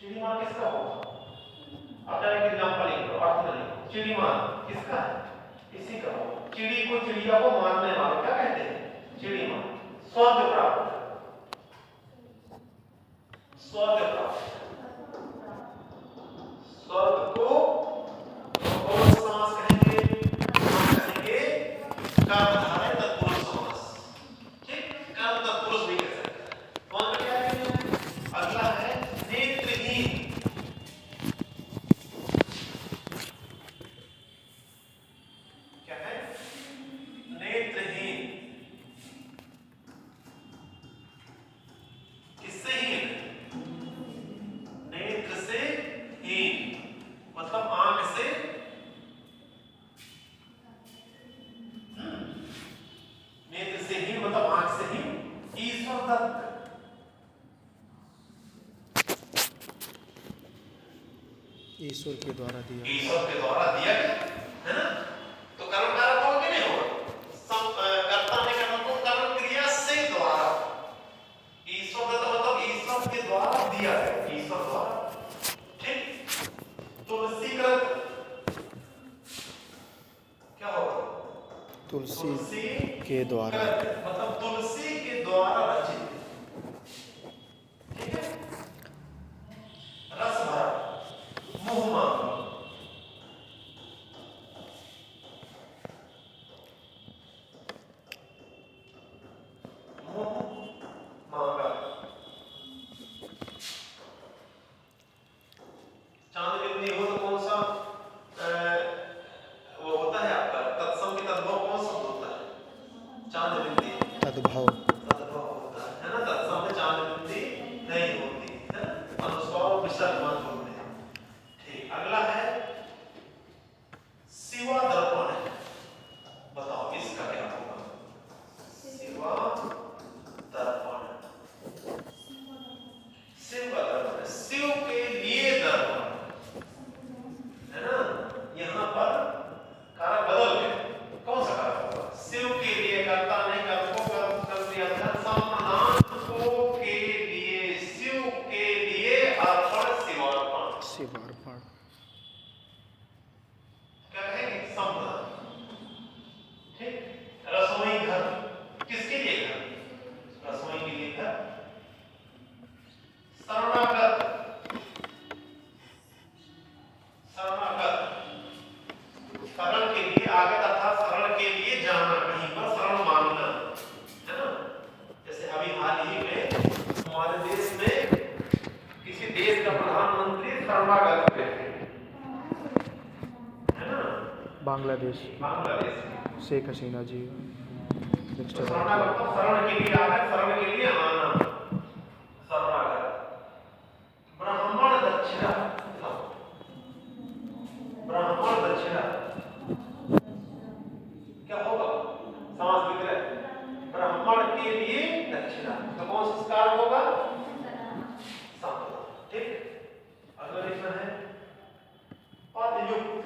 चिड़ीमाँ किसका होगा? अब एक एग्जांपल लिख लो, अर्थ में लिखो। चिड़ीमाँ किसका है? इसी का होगा। चिड़ी को, चिड़िया को मारने वाला क्या कहते हैं? चिड़ीमाँ। स्वर्ग प्राप्त, स्वर्ग प्राप्त, स्वर्ग को कौन सा समास कहेंगे? हम कहेंगे कर्मधारय तत्पुरुष समास। ठीक, कर्म तत्पुरुष भी कह सकते हैं। कौन क्या है? अगला है नेत्रहीन। क्या है? नेत्रहीन। किससे हीन? नेत्र से हीन, मतलब आंख से। नेत्र से हीन मतलब आंख से हीन। ईश्वर दत्त, ईश्वर के द्वारा दिया, ईश्वर के द्वारा दिया गया है ना। तो कर्म कारक होगा कि नहीं होगा? कर्ता ने कर्म को कर्म क्रिया से द्वारा, ईश्वर दत्त मतलब ईश्वर के द्वारा दिया गया, ईश्वर द्वारा। ठीक, तुलसीकृत क्या होगा? तुलसी के द्वारा, मतलब तुलसी के द्वारा रचित। ठीक है। रस भरा, मुंह मांगा, मुंह मांगा। चांद बिंदी हो तो कौन सा वो होता है आपका तत्सम के तद्भव कौन सा होता है? चांद बिंदी तद्भव, तद्भव होता है ना। तत्सम में चांद बिंदी नहीं होती है, अनुस्वार विसर्ग मत होते हैं। ठीक, अगला है शिवा दर्पण। बताओ इसका क्या होगा? शिवा दर्पण, शिव का दर्पण, शिव के लिए दर्पण है ना। यहां पर कारक बदल गया, कौन सा कारक होगा? शिव के लिए, कर्ता ने कर्म को कर्म दिया था। संप्रदान को के लिए, शिव के लिए अर्पण, शिवार्पण। शिवार्पण, क्या कहेंगे? संप्रदान। ठीक, रसोई घर किसके लिए? घर, रसोई के लिए घर। शरणागत, शरणागत शरण के लिए, आगत अर्थात शरण के लिए जाना, कहीं पर शरण मांगना है ना। जैसे अभी हाल ही में हमारे देश में किसी देश का प्रधानमंत्री शरणागत हुए थे, है ना। बांग्लादेश, बांग्लादेश शेख हसीना जी। तो शरणागत तो शरण के लिए आगत, शरण के लिए आना, शरणागत। ब्राह्मण दक्षिणा, ब्राह्मण दक्षिणा क्या होगा? समास विग्रह, ब्राह्मण के लिए दक्षिणा, तो कौन सा संस्कार होगा? संप्रदान। ठीक, अगला लिखना है पदयुक्त।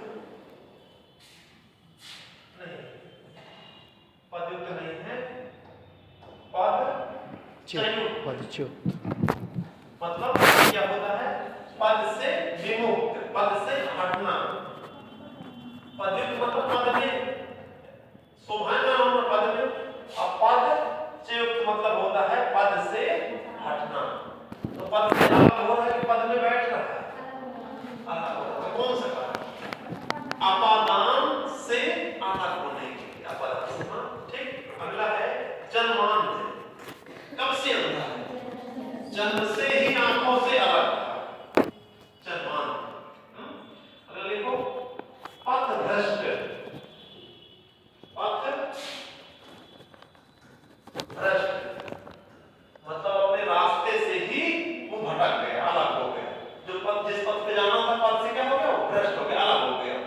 नहीं, पदयुक्त नहीं है, पदच्युत। पदच्युत, मतलब क्या होता है? पद से विमुक्त, पद से हटना। पदयुक्त मतलब पद में शोभायमान होना, पद में। और पद च्युत मतलब होता है पद से हटना। तो पद से अलग हो रहा है कि पद में बैठ रहा है? अलग हो रहा है। कौन सा कारण? अपादान से अलग होने के, अपादान से। ठीक, अगला है जन्मांध। कब से अंधा है? जन्म से ही आंखों से अलग था, जन्मांध। अगला लिखो पथभ्रष्ट, पथभ्रष्ट मतलब अपने रास्ते से ही वो भटक गया, अलग हो गया। जो पथ, जिस पथ पे जाना था, पथ से क्या हो गया? वो भ्रष्ट हो गया, अलग हो गया।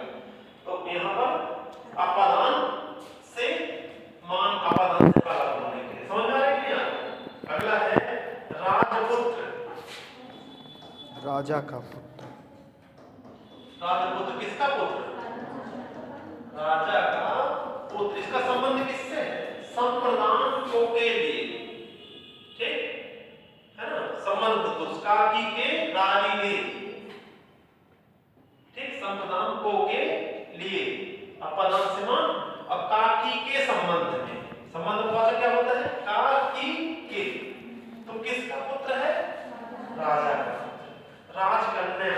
तो यहां पर अपादान से मान, अपादान से अलग होने के लिए। समझ में आ रहा है कि नहीं? अगला है राजपुत्र, राजा का पुत्र, राजपुत्र किसका पुत्र? राजा का पुत्र। इसका संबंध किससे है? संप्रदान को के लिए। ठीक है ना। संबंध उसका की के, रानी लिए, ठीक, संप्रदान को के लिए, अपदान और काकी के संबंध में, संबंध वाचक क्या होता है, काकी के, तो किसका पुत्र है, राजा का, राजकन्या,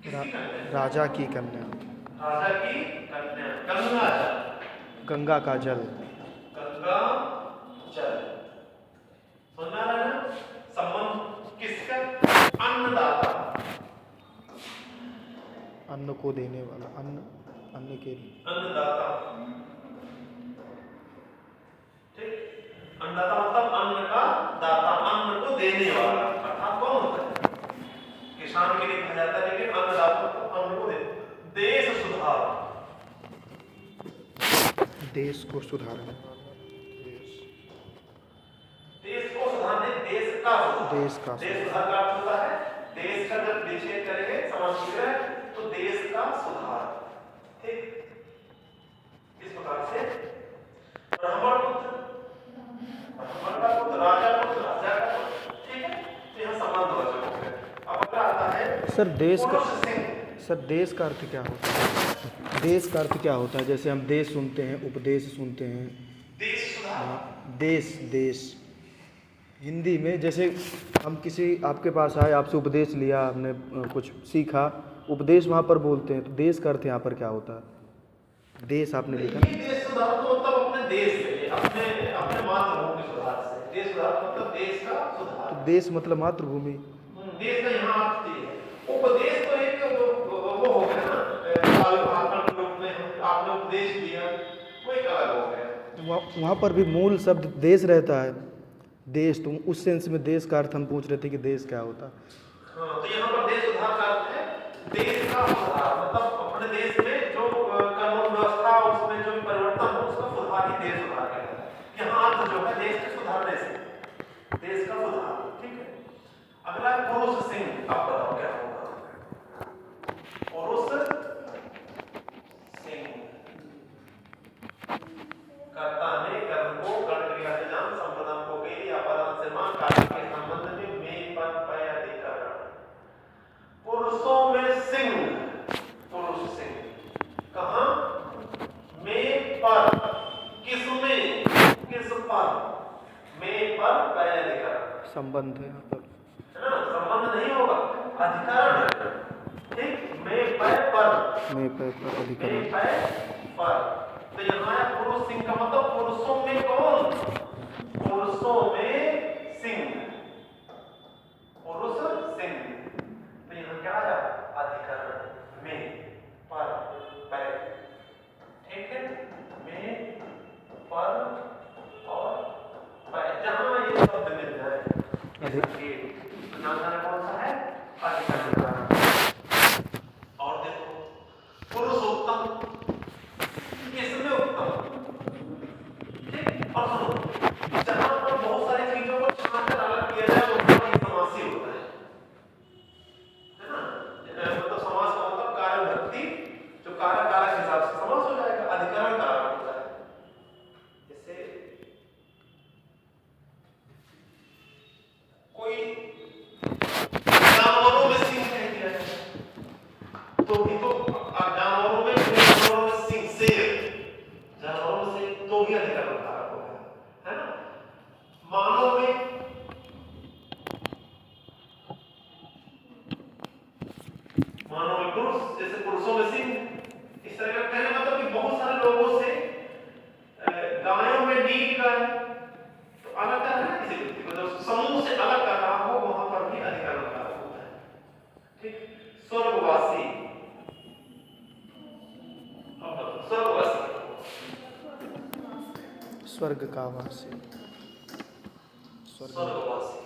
किसकी कन्या, राजा की कन्या, राजा की कन्या, गंगा जल, गंगा का जल, गंगा जल, सुनना है ना, संबंध किसका, अन्नदाता, अन्न को देने वाला, अन्न के लिए, अन्नदाता, ठीक, अन्नदाता मतलब अन्न का दाता, अन्न को देने वाला, अर्थात कौन होता है, किसान के लिए कहा जाता है, लेकिन अन्नदाता को अन्न को दे, देश सुधार, देश को सुधारने वाला, देश को सुधारने, देश का सुधार, देश का देश सुधार का अर्थ होता है, देश का जब विच्छेद करेंगे समाज तो देश का सुधार, ठीक, इस प्रकार से ब्राह्मण पुत्र, ब्राह्मण का पुत्र, राजा पुत्र, राजा का पुत्र, ठीक है, तो यहाँ संबंध वाचक हो गया। अब अगला आता है सर देश का, पुरुष सिंह, सर देश का अर्थ क्या होता है, देश का अर्थ क्या होता है, जैसे हम देश सुनते हैं, उपदेश सुनते हैं, देश सुधार, देश, देश हिंदी में, जैसे हम किसी आपके पास आए, आपसे उपदेश लिया, हमने कुछ सीखा, उपदेश वहाँ पर बोलते हैं, तो देश का अर्थ यहाँ पर क्या होता है, देश आपने लिखा, ये देश सुधार तो मतलब अपने देश से, अपने अपने मातृभूमि के सुधार से, देश सुधार मतलब देश का सुधार, तो देश मतलब मातृभूमि, देश का यहाँ अर्थ ये है, उपदेश तो एक वो हो गया ना, भाषण के रूप में आपने उपदेश दिया, वो एक अलग हो गया, वहाँ पर भी मूल शब्द देश रहता है, देश, तुम उस सेंस में देश का अर्थ हम पूछ रहे थे कि देश क्या होता है। हाँ, तो यहाँ पर देश सुधार का अर्थ है देश का सुधार, मतलब अपने देश में जो कानून व्यवस्था, उसमें जो परिवर्तन हो, उसका सुधार ही देश सुधार कहलाता है। यहाँ अर्थ जो है देश के सुधारने से, देश का सुधार, ठीक है। अगला है पुरुष सिंह, आप बताओ क्या होगा, पुरुष सिंह, कर्ता ने कर्म को कर्ण क्रिया से जान, संप्रदान को कही, अपदान से मान, कार्य के संबंध में में पद पय अधिकरण, पुरुषों में सिंह, पुरुष सिंह, कहाँ, में पर, किसमें, किस पर, में पर पय अधिकरण, संबंध है यहाँ पर, है ना, संबंध नहीं होगा, अधिकरण, ठीक, में पय पर, में पर अधिकरण, में पय पर, तो यहाँ है पुरुष सिंह का मतलब पुरुषों में कौन, पुरुषों में सिंह, पुरुष सिंह, तो यहाँ क्या आया, अधिकरण, में पर पय, ठीक है, में पर और पय, जहां ये शब्द मिल जाए, नाम कौन सा है, अधिकरण। और देखो पुरुष उत्तम, किसमें उत्तम, ठीक, और सुनो, जहां पर बहुत सारी चीजों को छांटकर अलग किया जाए, वहां पर समासी होता है ना, मतलब समास का मतलब कार्य भक्ति, जो कारक कारक हिसाब से समास हो जाएगा, अधिकरण कारक होता है, जैसे कोई जानवरों में सिंह कह दिया है, तो भी तो जानवरों में सिंह, शेर, जानवरों से तो भी अधिकरण कारक हो गया, है ना, मानव में पुरुष, जैसे पुरुषों में सिंह, इस तरह का कहने मतलब कि बहुत सारे लोगों से, गायों में नील गाय, तो अलग है ना, किसी व्यक्ति को जब समूह से अलग कर रहा हो, वहां पर भी अधिकरण कारक होता है, ठीक, स्वर्गवासी, स्वर्ग का वासी, स्वर्गवासी,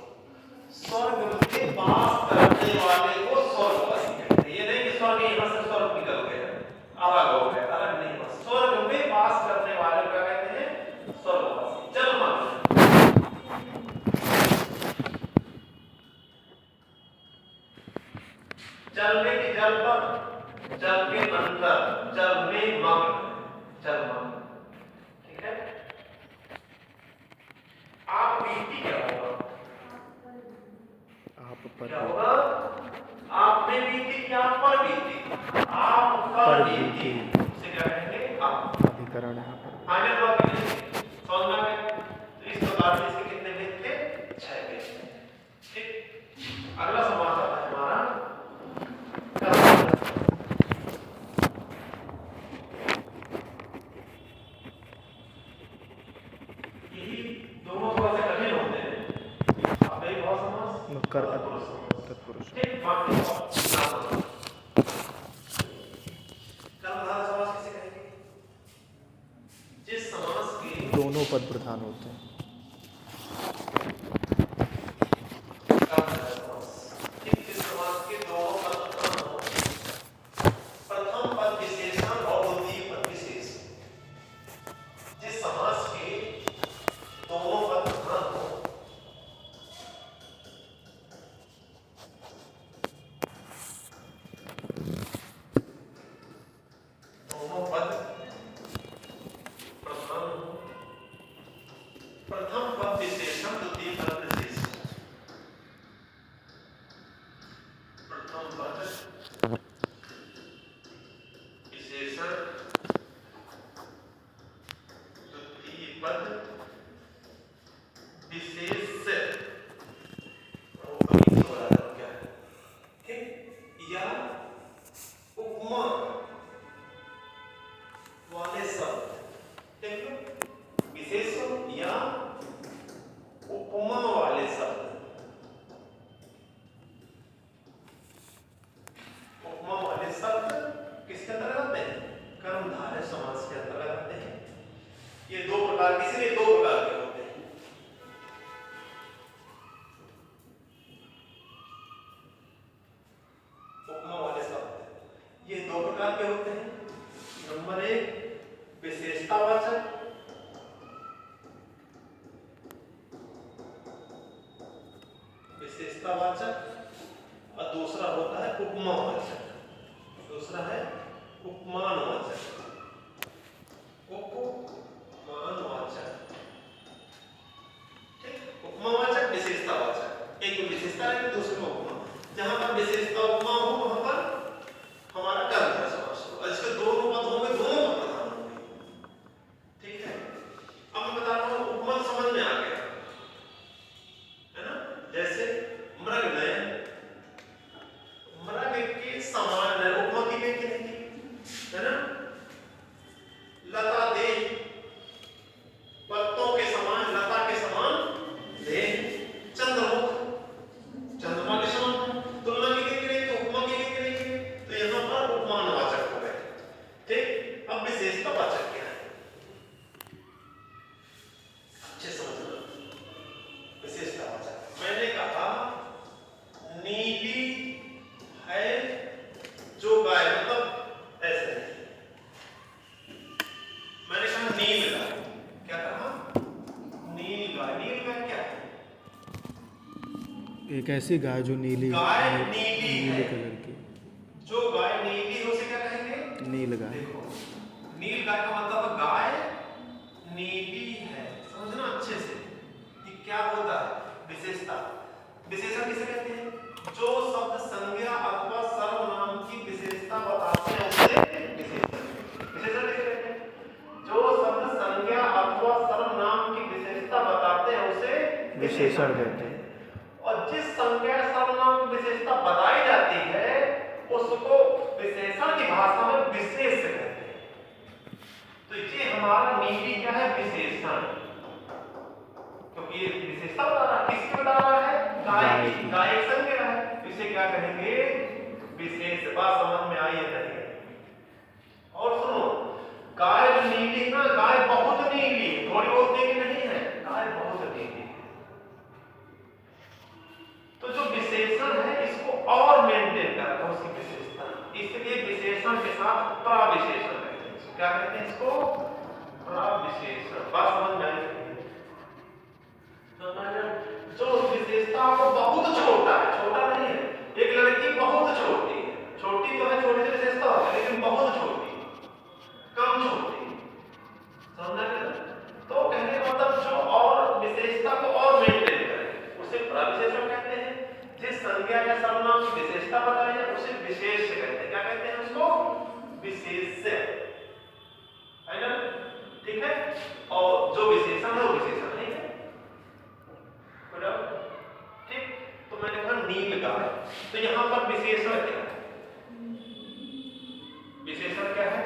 स्वर्ग में वास करने वाले को स्वर्गवासी कहते हैं। ये नहीं कि स्वर्ग यहाँ से स्वर्ग निकल गया, अलग हो गया, अलग नहीं हुआ, स्वर्ग में वास करने वाले को क्या कहते हैं, स्वर्गवासी। जलमग्न, जल में कि जल पर, जल के अंदर, जल में मग्न, जलमग्न, ठीक है। आप पीती क्या होगा, आप पर, क्या होगा, बीती, आप पर बीती, उसे क्या कहेंगे? आप। अधिकरण है। फाइनल वर्ब के लिए समझ में आ गया? तो इस प्रकार से इसके कितने भेद थे? 6 भेद थे। ठीक, अगला समास आता है हमारा कर्मधारय। यही दोनों थोड़ा सा कठिन होते हैं। अव्ययी भाव समास, तत्पुरुष समास। तत्पुरुष। ठीक, बाकी और कर्मधारय समास किसे कहेंगे? जिस समास के दोनों पद प्रधान होते हैं। कर्मधारय समास, ठीक, जिस समास के दोनों पद प्रधान हो, प्रथम पद विशेषण और द्वितीय पद विशेष। जिस समास के दोनों पद प्रधान हो, दोनों पद प्रधान हो, प्रथम पद विशेषण द्वितीय पद विशेष। प्रथम पद विशेषण द्वितीय पद विशेष हो रहा है क्या? ठीक, या उपमा वाले शब्द, ठीक है, विशेषण या उपमा वाले शब्द, उपमा वाले शब्द किसके अंतर्गत आते हैं? कर्मधारय समास के अंतर्गत आते हैं। ये दो प्रकार, इसलिए दो प्रकार के होते हैं। उपमा वाले शब्द ये दो प्रकार के होते हैं। नंबर 1 विशेषतावाचक, विशेषतावाचक, और दूसरा होता है उपमावाचक। दूसरा है उपमानवाचक, उपमानवाचक। ठीक, उपमावाचक, विशेषतावाचक, एक में विशेषता है दूसरे में उपमा। जहां पर विशेषता उपमा हो वहां पर हमारा कर्मधारय समास हो, और इसके दोनों पद होंगे, दोनों पद प्रधान होंगे। ठीक है, अब मैं बता रहा हूं, उपमा समझ में आ गया है ना? जैसे मृगनय, मृग के समान है, उपमा की गई कि नहीं, है ना? लता दे, पत्तों के समान, लता के समान दे। चंद्रमुख, चंद्रमा के समान, तुलना की गई कि नहीं, तो उपमा की गई कि नहीं, तो यहां पर उपमानवाचक हो गए। ठीक, अब विशेषतावाचक क्या है? अच्छे समझना। विशेषतावाचक मैंने कहा नीली है जो गाय, मतलब ऐसे है। मैंने कहा नील गाय, क्या कहा? नील गाय। नील गाय क्या है? एक ऐसी गाय जो नीली, गाय नीली है। कलर की। जो गाय नीली है उसे क्या कहेंगे? नील गाय। देखो, नील गाय का मतलब गाय नीली है। समझना अच्छे से, ये क्या होता है? विशेषता। विशेषण किसे कहते हैं? जो शब्द संज्ञा अथवा सर्वनाम की विशेषता बताते हैं उसे विशेषण। विशेषण किसे कहते हैं? जो शब्द संज्ञा अथवा सर्वनाम की विशेषता बताते हैं उसे विशेषण कहते हैं। और जिस संज्ञा सर्वनाम की विशेषता बताई जाती है उसको विशेषण की भाषा में विशेष कहते हैं। तो ये हमारा नीली क्या है? विशेषण। क्योंकि ये विशेषता बता रहा है, किसकी बता रहा है? गाय की। गाय एक संज्ञा है, इसे क्या कहेंगे? विशेष। बात समझ में आई है नहीं? और सुनो, गाय जो नीली ना, गाय बहुत नीली है, थोड़ी बहुत नीली नहीं है, गाय बहुत नीली है। तो जो विशेषण है इसको और मेंटेन करता है उसकी विशेषता, इसलिए विशेषण के साथ प्रविशेषण कहते हैं। क्या कहते हैं इसको? प्रविशेषण। बात समझ में आई? जो विशेषता को बहुत छोटा है, छोटा नहीं है, एक लड़की बहुत छोटी है, छोटी तो है, छोटी सी विशेषता है, लेकिन बहुत छोटी, कम छोटी, समझना क्या? तो कहने का मतलब जो और विशेषता को और मेंटेन करे उसे प्रविशेषण कहते हैं। जिस संज्ञा या सर्वनाम की विशेषता बताई है उसे विशेष कहते हैं। क्या तो मैंने कहा नील गाय। तो यहाँ पर विशेषण क्या है? विशेषण क्या है?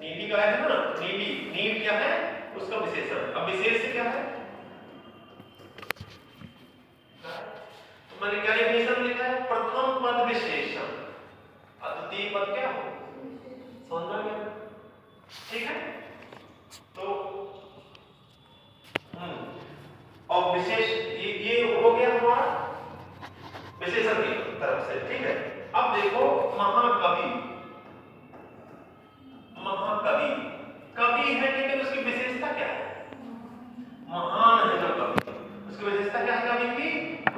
नीली गाय है ना, नीली, नील क्या है उसका विशेषण। अब विशेष क्या है? तो मैंने क्या विशेषण लिखा है? प्रथम पद विशेषण, द्वितीय पद क्या हो? समझ में गया? ठीक है। तो और विशेष ये हो गया हमारा विशेषण की तरफ से। ठीक है। अब देखो महाकवि, महाकवि कवि है लेकिन उसकी विशेषता क्या है? महान है जो कवि, उसकी विशेषता क्या है कवि की?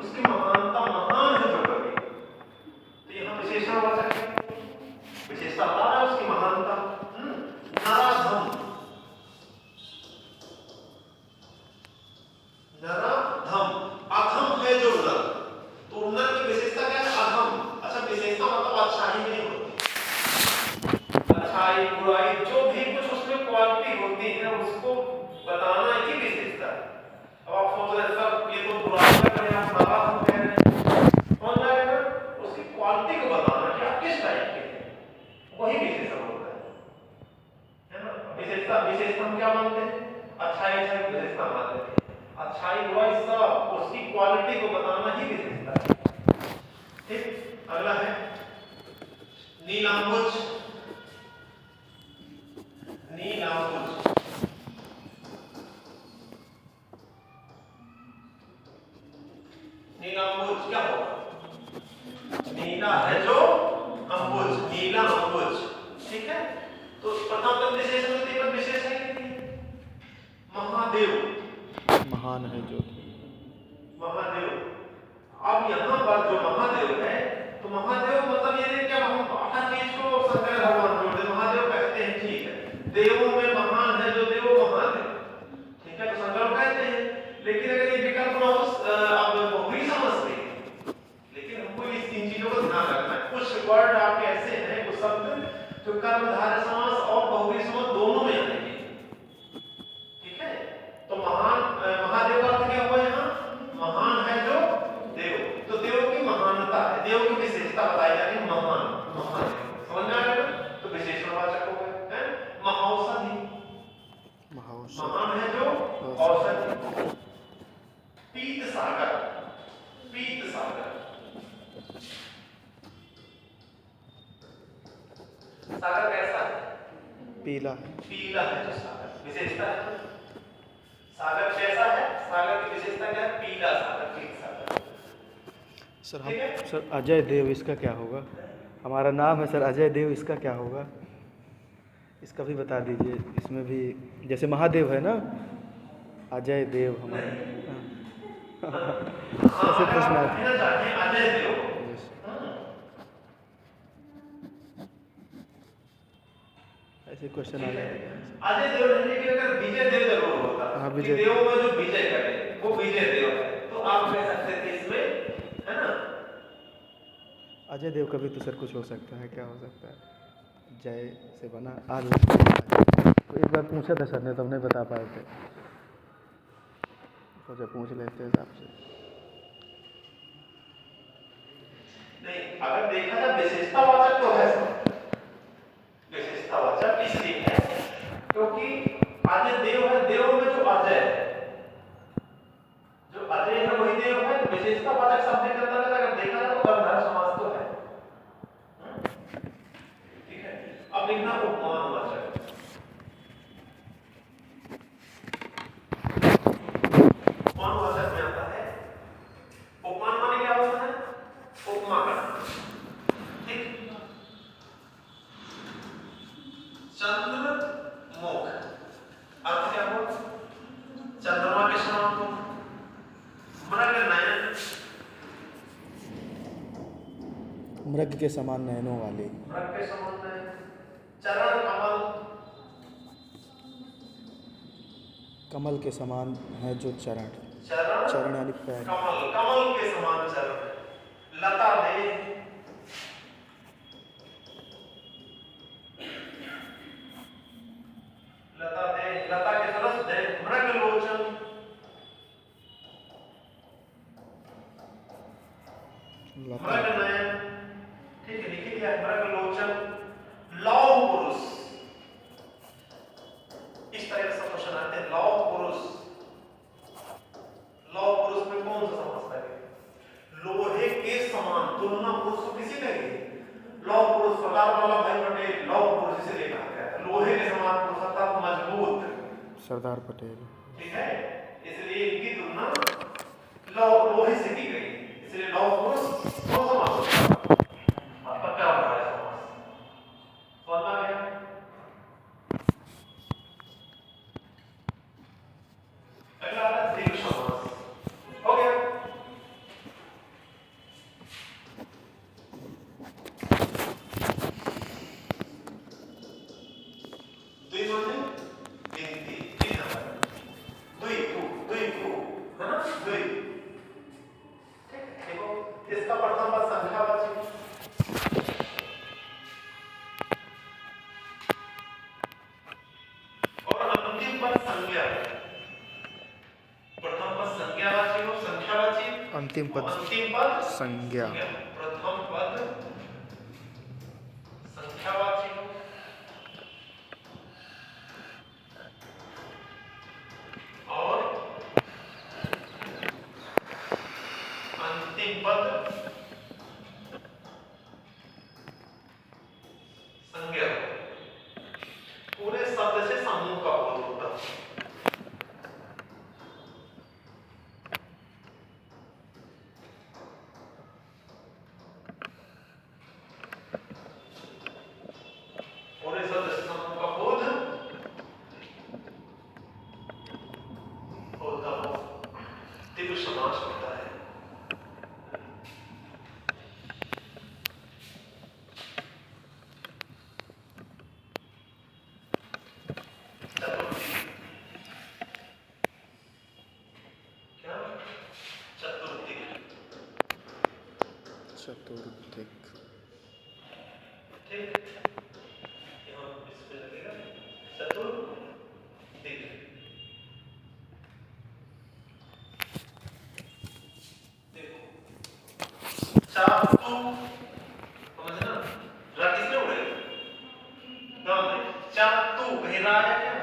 उसकी महानता, महान है जो कवि। तो यहाँ विशेषणवाचक है, विशेषता बता रहा है उसकी महानता। नराधम, नराधम, अधम है जो नर, तो नर की विशेषता क्या है? अधम। अच्छा, विशेषता मतलब अच्छाई नहीं होती, अच्छाई बुराई जो भी कुछ उसमें क्वालिटी होती है उसको बताना ही विशेषता है। अब आप सोच रहे सर ये तो बुराई कर रहे हैं, आप नराधम कह रहे हैं, कौन जाएगा? उसकी क्वालिटी को बताना कि आप किस टाइप के हैं, वही विशेषण होता है ना। विशेषता, विशेषता हम क्या मानते हैं? अच्छाई से विशेषता मानते हैं, अच्छाई बुराई सब उसकी क्वालिटी को बताना ही विशेषता है। ठीक। अगला है नीलांबुज, नीलांबुज, नीलांबुज क्या होगा? नीला है जो अंबुज, नीला अंबुज। ठीक है। तो प्रथम पद विशेषण, द्वितीय पद विशेष है कि नहीं? महादेव, महान है जो, महादेव। अब यहाँ पर जो महादेव है, तो महादेव मतलब ये नहीं कि हम हर चीज को शंकर भगवान जोड़ दे, महादेव कहते हैं ठीक है, देवों में महान है जो देव महादेव, ठीक है, तो शंकर कहते हैं। लेकिन अगर ये विकल्प ना हो अब बहुरी समझते हैं, लेकिन हमको इस तीन चीजों को ध्यान रखना है। कुछ वर्ड आपके ऐसे हैं, कुछ शब्द जो कर्मधारय समास और बहुरी समास दोनों में आएंगे। ठीक है। तो महान, महादेव का अर्थ क्या हुआ यहाँ? महान है जो देव, तो देव की महानता है, देव की विशेषता बताई जा रही है, महान, महान। समझ में आ गया? तो विशेषणवाचक हो गए हैं। महौषधि, महान है जो औषधि। पीत सागर, पीत सागर, सागर कैसा है? पीला है, पीला है जो सागर, विशेषता है। सागर कैसा है? सागर की विशेषता क्या है? पीला सागर, पीत सागर। सर हम, सर अजय देव इसका क्या होगा? हमारा नाम है सर अजय देव, इसका क्या होगा? इसका भी बता दीजिए। इसमें भी जैसे महादेव है ना, अजय देव हमारा ऐसे प्रश्न अजय देव, ऐसे क्वेश्चन आ जाए। अजय देव नहीं, लेकिन अगर विजय देव जरूर होता। हाँ, कि विजय देवों में जो विजय करे वो विजय देव है, तो आप कह सकते थे इसमें, है ना। अजय देव का भी तो सर कुछ हो सकता है, क्या हो सकता है? जय से बना आज तो एक बार पूछा था सर ने, तब नहीं बता पाए थे, सोचा पूछ लेते हैं आपसे। नहीं, अगर देखा जाए विशेषतावाचक तो है, विशेषतावाचक इसलिए है क्योंकि अजय देव है, देव में जो अजय है, जो अजय है वही देव है, तो विशेषतावाचक शब्द के अंदर अगर देखा जाए तो कर्मधारय समास तो है। ठीक है। अब लिखना उपमानवाचक, उपमानवाचक में आता है, उपमान माने क्या होता है? उपमा करना। ठीक। चंद्रमुख, अर्थ क्या हो? चंद्रमा के समान हो। मृग नयन, मृग के समान नयनों वाली, मृग के समान नयन। चरण कमल, कमल के समान है जो चरण, चरण, चरण यानी पैर, कमल, कमल के समान चरण। लता दे, लता दे, लता के सरस दे। मृग लोचन, लता। मृग नयन, ठीक है, लिख लिया, मृग लोचन, लौह पुरुष, इस तरह के सब क्वेश्चन आते हैं। लौह पुरुष, लौह पुरुष में कौन सा समास लगेगा? लोहे के समान, तुलना पुरुष को किसी कहेंगे? लौह पुरुष, सरदार वल्लभ भाई पटेल लौह पुरुष इसे लिखा गया है। लोहे के समान पुरुष अर्थात मजबूत, सरदार पटेल। ठीक है, इसलिए इनकी तुलना लोहे से की गई, इसलिए लौह पुरुष कौन समास होगा? आपका क्या होगा समास? समझ में आ गया? अगला आता है दीर्घ समास। हो गया? द्वि माने बिंदी, तीन नंबर, द्विगु, है ना? द्वि, ठीक है, देखो इसका प्रथम पद संख्यावाची, और अंतिम पद संज्ञा। प्रथम पद संज्ञावाची हो, संख्यावाची, अंतिम पद संज्ञा। प्रथम पद संख्यावाची हो, और अंतिम पद संज्ञा। पूरे शब्द से समूह का बोध होता है। पूरे शब्द से समूह का बोध होता हो, दीर्घ समास होता है। चतुर्दिक। ठीक, यहाँ इस पे लगेगा चतुर्दिक। देखो चातु, समझना, रा किसने उड़ेगा? गाँव में चातु कहीं रा है क्या?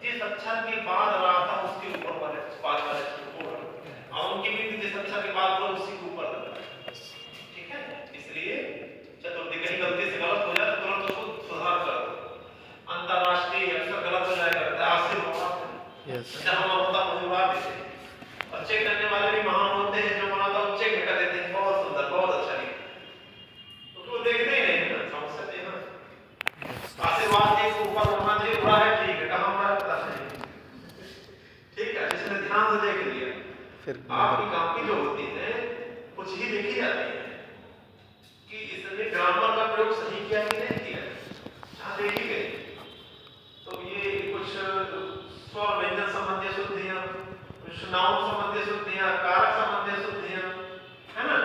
जिस अक्षर के बाद रा था उसके ऊपर वाले पाद वाले अक्षर को रा, और उनकी भी जिस अक्षर के बाद बोला उसी के ऊपर लगा, ठीक है? इसलिए चतुर्दिक, कहीं गलती से गलत हो जाए तो तुरंत उसको सुधार कर दो। अंतरराष्ट्रीय अक्षर गलत हो जाएगा, आशीर्वाद जहां होता मुझे उड़ा देते हैं, और चेक करने वाले भी महान होते हैं, जो बनाता है चेक कर देते हैं, बहुत सुंदर, बहुत अच्छा लिखा, तो वो देखते ही नहीं ना, समझ सकते हैं ना। आशीर्वाद एक ऊपर होना चाहिए, उड़ा है ठीक है, कहां उड़ा है पता नहीं, ठीक है, जिसने ध्यान से देख लिया। फिर आपकी कापी जो होती है कुछ ही देखी जाती है कि इसने ग्रामर का प्रयोग सही किया कि नहीं किया, जहां देखी गई तो ये कुछ स्वर व्यंजन संबंधी शुद्धियां, कुछ नाउन संबंधी शुद्धियां, कारक संबंधी शुद्धियां, है ना?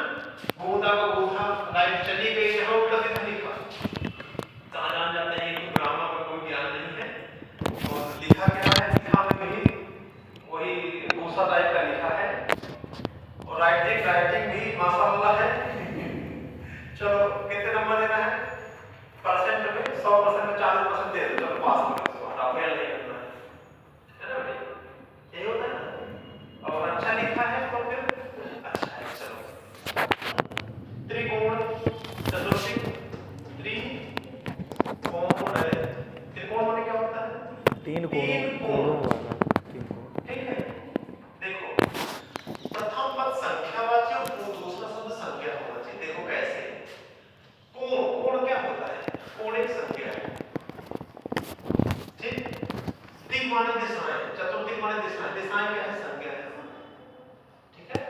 बूंदा को बूंदा, लाइट चली गई, यहाँ उल्टा सीधा लिखा, कहाँ जान जाते हैं कि ग्रामर का कोई ज्ञान नहीं है, और लिखा क्या है, लिखा में वही दूसरा टाइप का लिखा है, और राइटिंग भी माशाअल्लाह है। चलो कितने नंबर देना है? परसेंट में 100% में 40% दे दो, चलो पास हो गया, उसको हटाओ, फेल नहीं करना है ना बेटे? यही होता है ना, और अच्छा लिखा है तो फिर अच्छा है। चलो त्रिकोण, चतुर्दिक, त्रिकोण है, त्रिकोण माने क्या होता है? तीन कोणों वाला, तीन कोण, ठीक है। देखो प्रथम पद संख्यावाची और दूसरा शब्द संज्ञा होना चाहिए। देखो कैसे, कोण, कोण क्या होता है? कोण एक संख्या है, ठीक? दिक माने दिशाएं, चतुर्दिक माने दिशाएं, दिशाएं क्या है? संज्ञा है, ठीक है?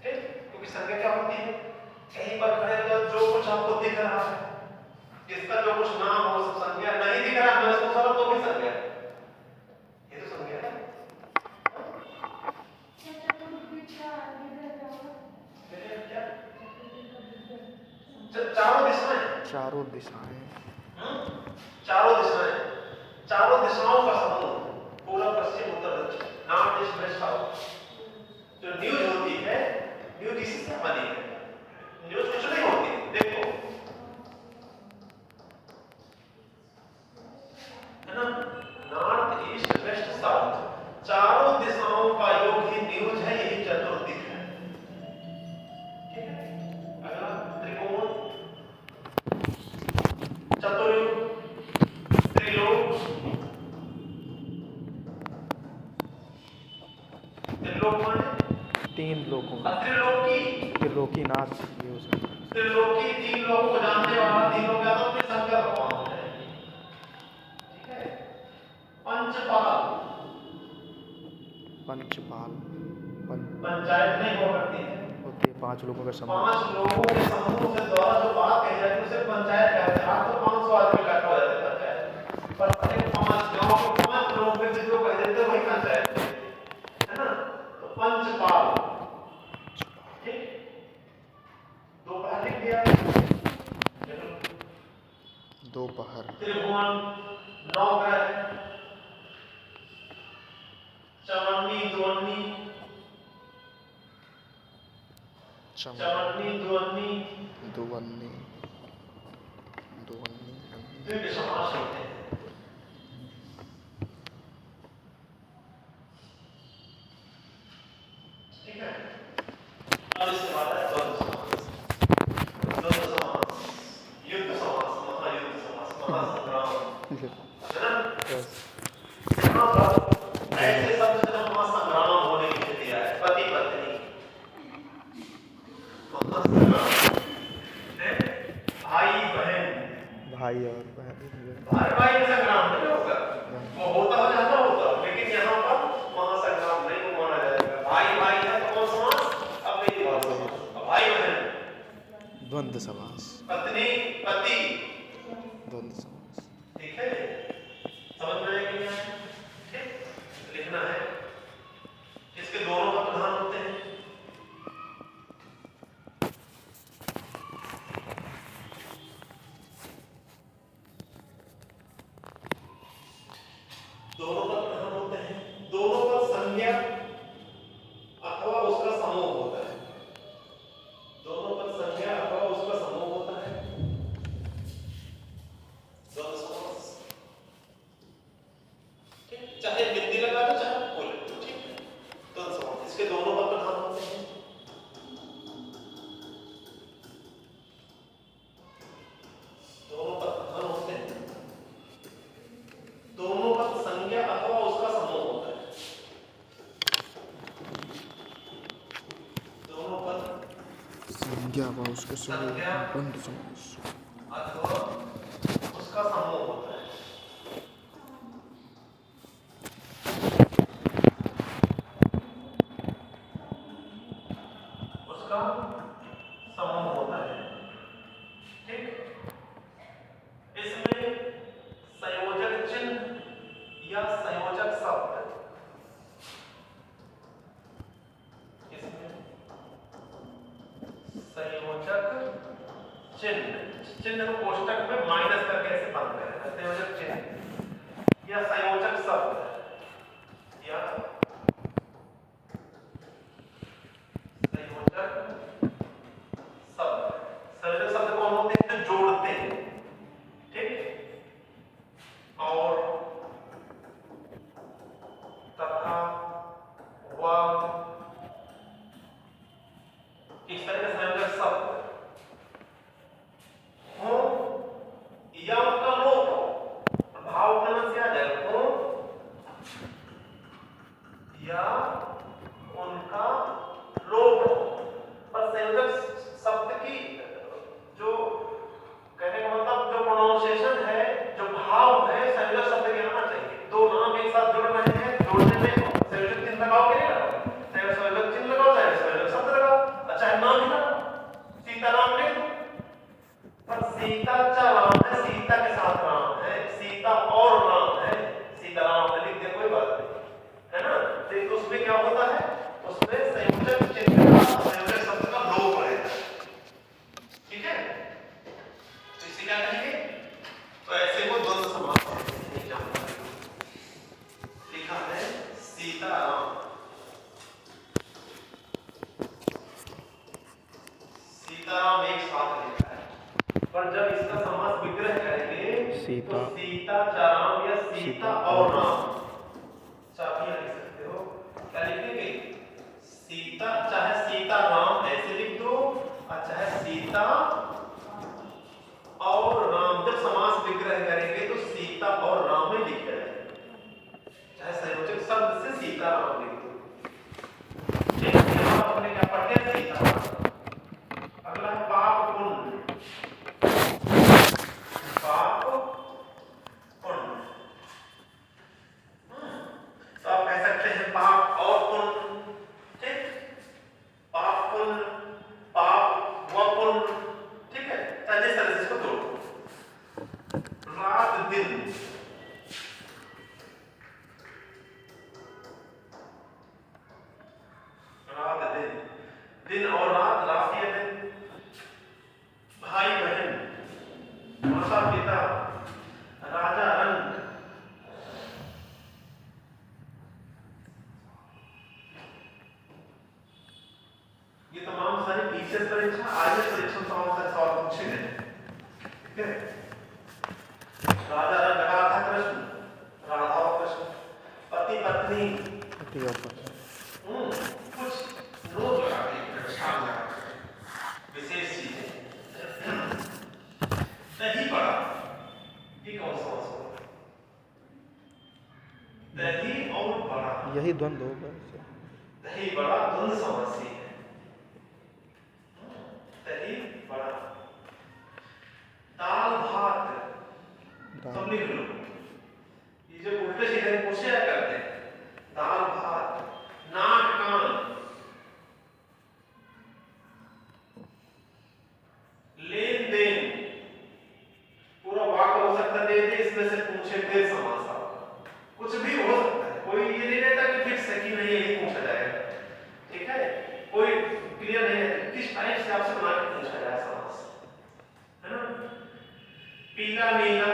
ठीक, क्योंकि संज्ञा क्या होती है? कहीं पर खड़े हो जाओ, जो कुछ आपको दिख रहा है, जिसका जो कुछ नाम हो सब संज्ञा, नहीं दिख रहा है महसूस हो रहा तो भी संज्ञा है, ये तो संज्ञा है। चारों दिशाएं, चारों दिशाओं का समूह, पूर्व पश्चिम उत्तर दक्षिण, नॉर्थ ईस्ट वेस्ट साउथ। जो न्यूज होती है, न्यूज इससे बनी है, त्रिलोकीनाथ ये हो सकता है। त्रिलोकी, तीन लोगों को जानने वाला, तीनों का नाम शंकर भगवान है। ठीक है। पंचपाल, पंचपाल पंचायत नहीं हो सकती है, होती है 5 लोगों का समूह। 5 लोगों के समूह से द्वारा जो बात कही जाती है उसे पंचायत कहते हैं। आप तो 500 आदमी इकट्ठा हो जाते हैं पंचायत, पर प्रत्येक 5 गांव के 5 लोगों के बीच जो कह देते हैं वही पंचायत है ना। तो पंचपाल, ठीक। दोपहर लिख दिया, दोपहर। त्रिभुवन, नवग्रह, चवन्नी, द्वन्नी, चवन्नी, द्वन्नी, दुवन्नी, द्विग समास होते हैं। ठीक है। अब इसके बाद है द्वंद्व समास। द्वंद्व समास, युद्ध समास, महायुद्ध समास, महासंग्राम, है ना। यहाँ पर ऐसे शब्द से महासंग्राम होने की स्थिति है। पति पत्नी, महासंग्राम है, भाई बहन, भाई और बहन, भाई भाई में संग्राम नहीं होगा, वो होता हो जाता होता, लेकिन यहाँ पर महासंग्राम नहीं को माना जाएगा। भाई भाई है तो कौन समास? अब मेरी बात सुनो। भाई बहन, द्वंद्व समास, पत्नी पति, द्वंद्व समास। ठीक है। समझ में आया कि नहीं आया? ठीक, लिखना है। इसके दोनों का प्रधान होते हैं। दोनों का प्रधान होते हैं। दोनों का संज्ञा अथवा उसका समूह होता है। दोनों का संज्ञा अथवा उसका समूह होता है। द्वंद्व समास, ठीक। चाहे बिंदी लगा दो चाहे बोले, ठीक है। द्वंद्व समास, इसके दोनों का प्रधान होते हैं। दोनों का प्रधान होते हैं। दोनों का संज्ञा अथवा उसका समूह होता है। दोनों का संज्ञा व उसका समूह, द्वंद्व समास। अथवा उसका समूह होता है। उसका समूह होता है, ठीक। इसमें संयोजक चिन्ह या संयोजक शब्द, इसमें संयोजक चिन्ह, चिन्ह को कोष्टक में माइनस करके ऐसे बंद करें, संयोजक चिन्ह या संयोजक शब्द या संयोजक शब्द। संयोजक शब्द कौन होते हैं? जो जोड़ते हैं, ठीक। और तथा, व, इस तरह के संयोजक शब्द हो या उनका लोप हो, भाव करने से आ जाएगा, हो या उनका लोप हो। पर संयोजक शब्द की जो कहने का मतलब जो प्रोनाउंसिएशन है, जो भाव है, संयोजक शब्द के आना चाहिए। दो नाम एक साथ जुड़ रहे हैं, जोड़ने में संयोजक चिन्ह लगाओ कि नहीं लगाओ? चाहे संयोजक चिन्ह लगाओ, चाहे संयोजक शब्द लगाओ, चाहे नाम ही लगाओ। सीता राम लिख दो, पर सीता चा राम है, सीता के साथ राम है, सीता और राम है, सीता राम ने लिख दिया, कोई बात नहीं, है ना। तो उसमें क्या होता है? उसमें संयोजक चिन्ह का, संयोजक शब्द का लोप रहेगा, ठीक है। तो इसे क्या कहेंगे? तो ऐसे को द्वंद्व समास कहते हैं। लिखा है सीताराम, सीताराम एक साथ लिखा है, पर जब इसका समास विग्रह करेंगे सीता, तो सीता चाराम या सीता और राम, चाहे लिख सकते हो। क्या लिखेंगे? सीता, चाहे सीता राम ऐसे लिख दो, और चाहे सीता और राम। जब समास विग्रह करेंगे तो सीता और राम में लिख जाएगा, चाहे संयोजक शब्द से सीता राम लिख दो, ठीक है। यहाँ आपने क्या पढ़ लिया? सीता, पुण्य, पाप व पुण्य, ठीक है, जिस तरह से इसको तोड़ो। रात दिन, रात दिन, दिन और रात, रात या दिन, भाई बहन, माता पिता, राजा रंग, ये तमाम सारी पीसीएस परीक्षा, आईएएस परीक्षा में तमाम सारे सवाल पूछे गए, ठीक है। राजा रंग लगा था कृष्ण, राधा और कृष्ण, पति पत्नी, पति और पत्नी, कुछ नोट लगा के शाम लगा के, विशेष चीजें नहीं पढ़ा, ये कौन सा मसला, दही और बड़ा, यही द्वंद्व होगा। दही बड़ा द्वंद्व समस्या है, दही बड़ा, दाल भात, सब लिख लो, ये जो उल्टे सीधे पूछे करते हैं, दाल भात, नाक कान, लेन देन, पूरा वाक्य हो सकता है, दे इसमें से पूछे फिर समास आपका, कुछ भी हो सकता है, कोई ये नहीं रहता कि फिक्स है कि नहीं यही पूछा जाएगा, ठीक है, कोई क्लियर नहीं है किस टाइप से आपसे बना के पूछा जाए समास, है ना। पीला नीला,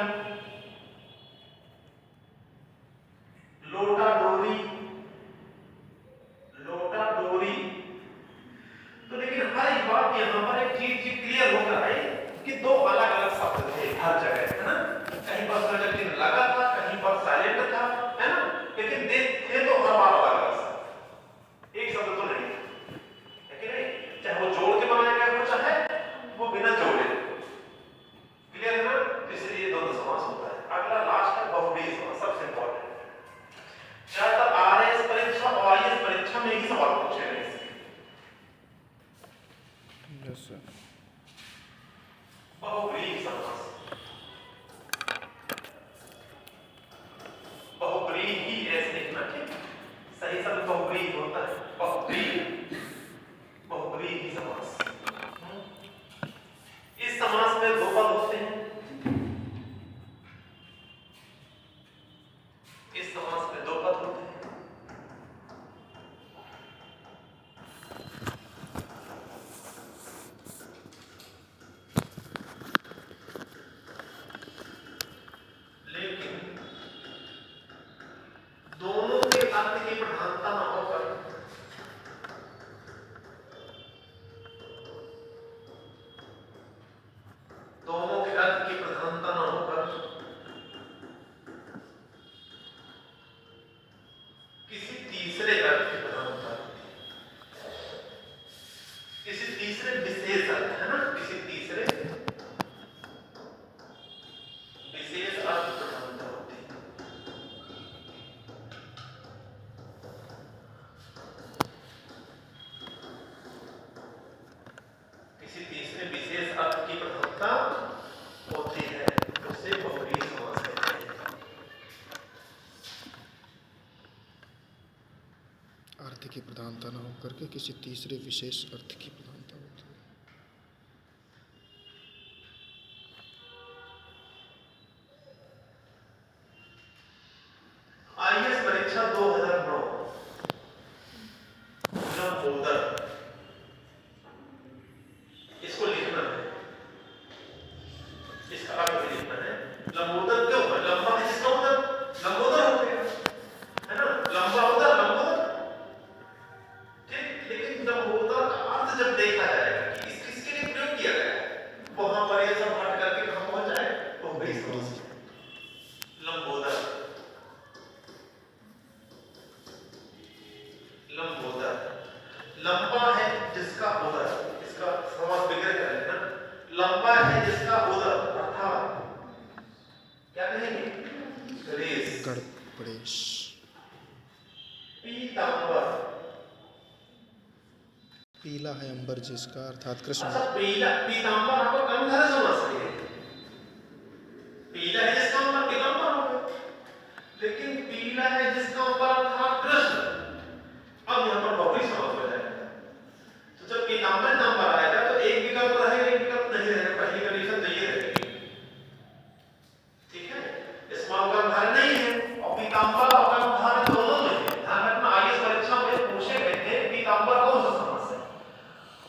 लोटा डोरी, लोटा डोरी, तो लेकिन हर एक बात यहाँ पर एक चीज क्लियर हो रहा है कि दो अलग अलग शब्द थे हर जगह, है ना, कहीं पर कंजक्टिव लगा था, कहीं पर साइलेंट था, है ना, लेकिन थे तो हर बार अलग अलग शब्द, एक शब्द तो नहीं, है कि नहीं, चाहे वो जोड़ के बनाया गया हो चाहे वो बिना जोड़े, क्लियर है ना, इसलिए दोनों समास होता है। अगला लास्ट है बहुव्रीहि समास, सबसे इंपॉर्टेंट, ज्यादातर आरएएस परीक्षा और आईएएस परीक्षा में ही सवाल पूछे गए इसके। Yes sir. बहुव्रीहि समास, बहुव्रीहि ऐसे लिखना, ठीक, सही शब्द बहुव्रीहि होता है, बहुव्रीहि, बहुव्रीहि समास। इस समास में दो पद होते हैं, इस समास में दो पद होते हैं, लेकिन दोनों के अर्थ की प्रधानता न होकर दोनों के अर्थ की प्रधानता न होकर किसी तीसरे अर्थ की प्रधानता, किसी तीसरे विशेष अर्थ, है ना, किसी तीसरे विशेष अर्थ की प्रधानता होती है। किसी तीसरे विशेष अर्थ की प्रधानता होती है, उसे बहुव्रीहि समास कहते हैं। अर्थ की प्रधानता न होकर के किसी तीसरे विशेष अर्थ की प्रधानता होती है। आईएएस परीक्षा 2009 लंबोदर, इसको लिखना है, इसका अर्थ भी लिखना है। लंबोदर क्यों है? लंबा है जिसका मतलब लंबोदर हो गया, है ना, लंबा होता लंबोदर, ठीक, लेकिन लंबोदर का अर्थ जब देखा जाएगा कि किसके लिए प्रयोग किया गया है, वहां पर ये सब हट करके कहां पहुंच जाए, तो बड़ी समझ लंबोदर, लंबोदर, लंबा है जिसका उदर, इसका समास विग्रह कर लेना, लंबा है जिसका उदर अर्थात क्या कहेंगे, गणेश, गणेश, पीतांबर, पीला है अंबर जिसका अर्थात कृष्ण। अच्छा, पीला पीतांबर आपको कंधर समास है, पीला है जिसका अंबर पीतांबर हो गया, लेकिन पीला है जिसका अंबर अर्थात कृष्ण, अब यहाँ पर बहुव्रीहि समास हो जाएगा। तो जब पीताम्बर नंबर आएगा तो एक विकल्प रहेगा, एक विकल्प नहीं रहेगा। पहली कंडीशन तो ये रहेगी, ठीक है। इसमें कर्मधारय नहीं है और पीताम्बर और कर्मधारय दोनों में है। ध्यान रखना, आईएएस परीक्षा में पूछे गए थे पीताम्बर कौन सा समास है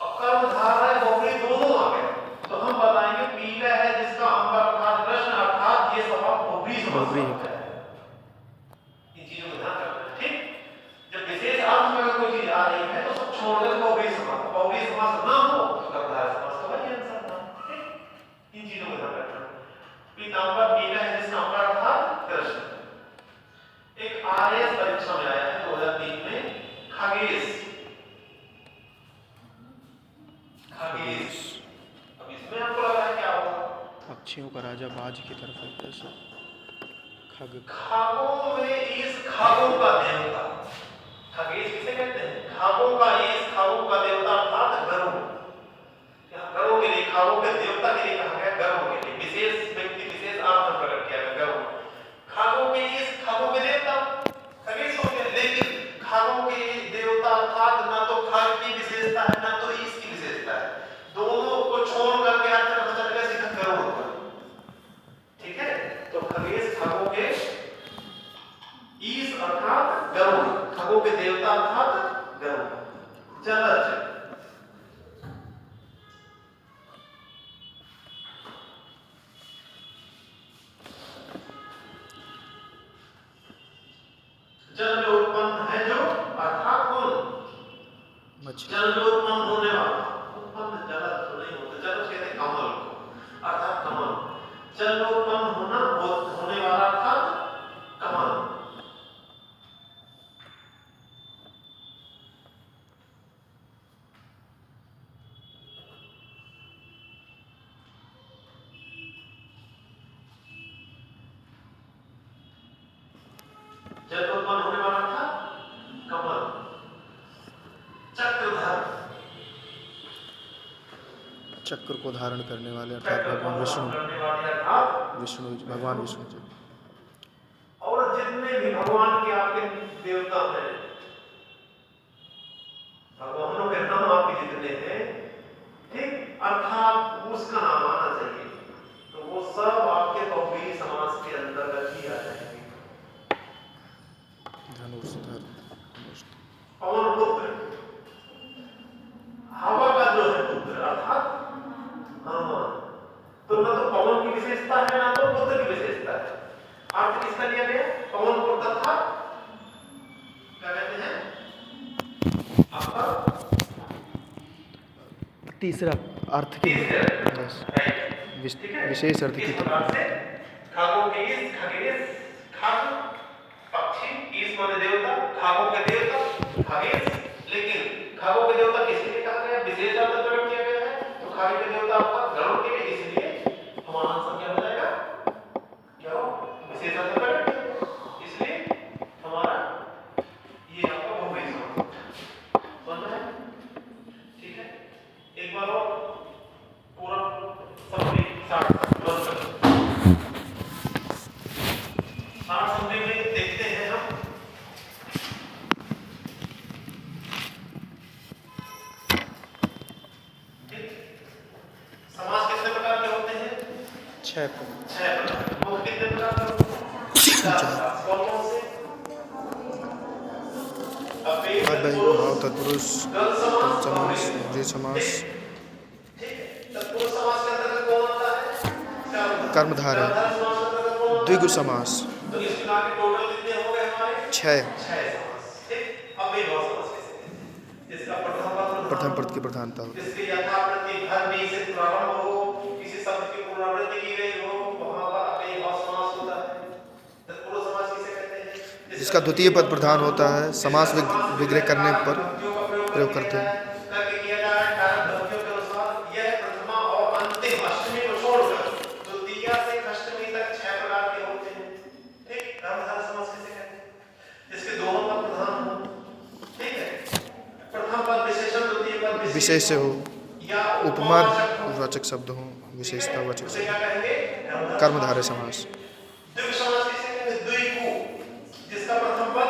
और कर्मधारय बहुव्रीहि दोनों आ गए, तो हम बताएंगे पीला है जिसका अंबर अर्थात कृष्ण अर्थात ये स्वभाव बहुव्रीहि समास है। इन चीजों को ध्यान रखना, ठीक। जब विशेष अर्थ में अगर कोई चीज आ रही है तो सब छोड़कर बहुव्रीहि समास ना हो तो कर्मधारय समास का वही आंसर था, ठीक। इन चीजों को ध्यान रखना। पीताम्बर पीला है जिसका अंबर अर्थात कृष्ण। एक आईएएस परीक्षा में आया है 2003 में, खगेश। अब इसमें आपको लग रहा है क्या होगा? पक्षियों का राजा बाज की तरफ है कैसे? खग। खागों में इस खागों का देवता, खगेश किसे कहते हैं? खागों का इस खागों का देवता अर्थात गरुड़। यहाँ गरुड़ के लिए, खागों के देवता के लिए कहा गया, गरुड़ के लिए विशेष व्यक्ति विशेष अर्थ में प्रकट किया गया गरुड़। खागों के इस खागों के देवता खगेश हो गया, लेकिन खागों के देवता अर्थात ना तो खाग की विशेषता है ना तो ईश की विशेषता है, दोनों को छोड़ करके अर्थ पता चल गया सीधा गरुड़ होगा, ठीक है। तो खगेश खागों के ईश अर्थात गरुड़, खागों के देवता अर्थात गरुड़। जलज, जल में उत्पन्न है जो अर्थात कौन? जल में उत्पन्न होने वाला, उत्पन्न जल तो नहीं होता, जल कहते हैं कमल को अर्थात कमल। जल में उत्पन्न होने वाला अर्थात कमल। जल में उत्पन्न होने वाला था कमल। चक्रधर, चक्र को धारण करने वाले अर्थात भगवान विष्णु, भगवान विष्णु जी। और जितने भी भगवान के आपके देवता हैं, भगवानों के नाम आपके जितने हैं, ठीक, अर्थात उसका नाम आना चाहिए, तो वो सब आपके बहुव्रीहि समास के अंतर्गत ही आ जाएंगे। पवन पुत्र, हवा का जो है पुत्र अर्थात हनुमान, तो ना तो पवन की विशेषता है ना तो पुत्र की विशेषता है। अर्थ किसका लिया गया? पवन पुत्र था, क्या कहते हैं आपका तीसरा अर्थ की विशेष अर्थ की तरफ से खागों के ईश, खगेश, खाग पक्षी, ईश माने देवता, खागों के देवता खगेश, लेकिन खागों के देवता किसके लिए कहा गया? विशेष अर्थ प्रकट किया गया है, तो खागे के देवता आपका गरुड़ के लिए, इसलिए हमारा आंसर क्या हो जाएगा? क्या हो? विशेष अर्थ प्रकट, इसलिए हमारा ये आपका बहुव्रीहि समास समझ में, ठीक है। एक बार और पूरा समरी 60 समरी में देखते हैं हम। समास कितने प्रकार के होते हैं? 6 प्रकार। मुख्य कितने प्रकार के होते हैं? कौन से? भाव तत्पुरुष, समास, द्विगु समास, तत्पुरुष समास के अंतर्गत कौन आता है? कर्मधारय, द्विगु समास, तो इसके आगे टोटल कितने हो गए हमारे? 6 समास, ठीक। अब ये बहुत समास कैसे? जिसका प्रथम पद की प्रधानता हो, जिसके यथाप्रति धर्मी से प्रारंभ हो, किसी शब्द की पुनरावृत्ति की गई हो, वहां पर अपने बहुत समास होता है। तत्पुरुष समास किसे कहते हैं? जिसका द्वितीय पद प्रधान होता है, समास विग्रह करने पर प्रयोग करते हैं। करके किया जा रहा है कारक ध्वनियों के अनुसार। यह प्रथमा और अंतिम अष्टमी को छोड़कर द्वितीय से अष्टमी तक 6 प्रकार के होते हैं, ठीक। कर्मधारय समास किसे कहते हैं? जिसके दोनों पद प्रधान हो, ठीक है। प्रथम पद विशेषण, द्वितीय पद विशेष से हो, या उपमा वाचक शब्द हो, विशेषता वाचक उसे क्या शब्द, कहेंगे? कर्मधारय समास। द्विगु समास किसे कहेंगे? द्विगु, जिसका प्रथम पद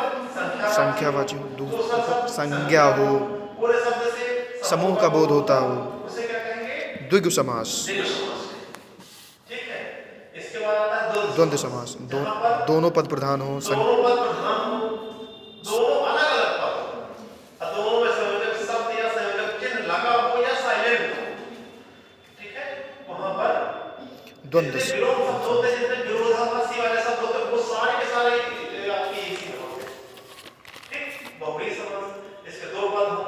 संख्यावाची हो, संज्ञा हो, पूरे शब्द से समूह का बोध होता हो, उसे क्या कहेंगे? द्विगु समास, द्विगु समास। ठीक है। इसके बाद आता है द्वंद्व समास, जहाँ पर दोनों पद प्रधान हो, दोनों पद प्रधान हो, दोनों अलग अलग पद हो, और दोनों में संयोजक शब्द या संयोजक चिन्ह लगा हो या साइलेंट हो। ठीक है। वहां पर द्वंद्व जितने विरोध शब्द होते हैं, जितने विरोधाभासी वाले शब्द होते हैं, वो सारे के सारे आपकी इसी में होते हैं। ठीक। बहुब्रीहि समास, इसके दो पद हो,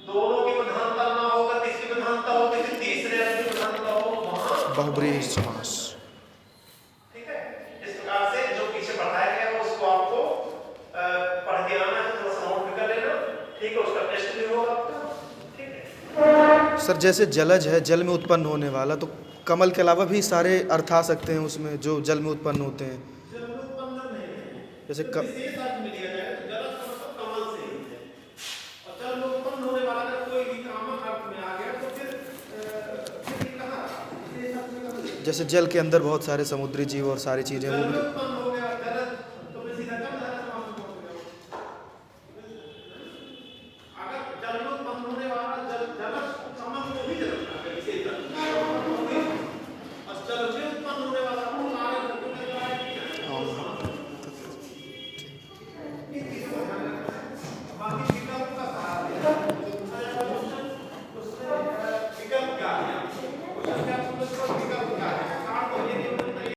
दोनों की प्रधानता ना होकर किसकी प्रधानता हो, किसी तीसरे अर्थ की प्रधानता हो, वहां बहुब्रीहि समास। ठीक है। इस प्रकार से जो पीछे पढ़ाया गया है उसको आपको पढ़ के आना है, थोड़ा सा नोट भी कर लेना। ठीक है। उसका टेस्ट भी होगा आपका। ठीक है। सर जैसे जलज है, जल में उत्पन्न होने वाला, तो कमल के अलावा भी सारे अर्थ आ सकते हैं उसमें जो जल में उत्पन्न होते हैं। जल में उत्पन्न नहीं है, जैसे विशेष अर्थ में लिया जाए तो जलज का मतलब कमल से ही है, और जल में उत्पन्न होने वाला अगर कोई भी कामक अर्थ में आ गया तो फिर ये कहाँ विशेष अर्थ में कहाँ? जैसे जल के अंदर बहुत सारे समुद्री जीव और सारी चीज़ें, जल वो में भी उत्पन्न